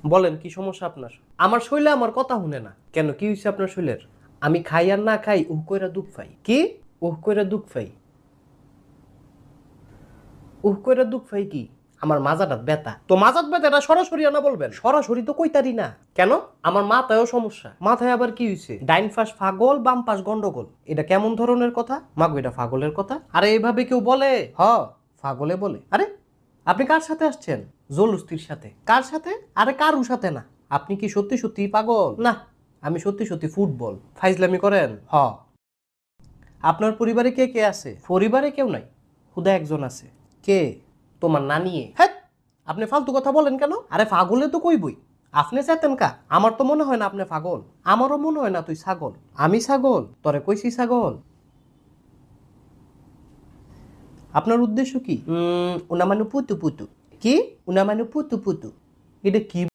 বলেন কি সমস্যা আপনার? আমার শৈলে আমার কথা শুনে না কেন? কি হয়েছে আপনার শৈলের? আমি খাই আর না খাই উহ কইরা দুঃখ পাই। কি উহ কইরা দুঃখ পাই? উহ কইরা দুঃখ পাই কি? আমার মাজাটা ব্যথা। তো মাজাত ব্যথা এটা সরাসরি না বলবেন? সরাসরি তো কইতারি না। কেন? আমার মাথায়ও সমস্যা। মাথায় আবার কি হইছে? ডাইন পাশ পাগল, বাম পাশ গন্ডগোল। এটা কেমন ধরনের কথা? মাগো এটা পাগলের কথা? আরে এইভাবে কেউ বলে? হ, পাগলে বলে। আরে আপনি কার সাথে আসছেন? জলুস্তির সাথে। কার সাথে? আরে কারুর সাথে না। আপনি কি সত্যি সত্যি পাগল? না, আমি সত্যি সত্যি ফুটবল। ফাইজলামি করেন? হ। আপনার পরিবারে কে কে আছে? পরিবারে কেউ নাই, হুদা একজন আছে। কে? তোমার নানি। হ্যাঁ, আপনি ফালতু কথা বলেন কেন? আরে পাগলে তো কইবই। আপনি চেতেন কা? আমার তো মনে হয় না আপনি পাগল। আমারও মনে হয় না তুই ছাগল। আমি ছাগল? তরে কইছি ছাগল। আপনার উদ্দেশ্য কি? উনা মানে পুতু পুতু। কি? উনা মানে পুতু পুতু। এটা কি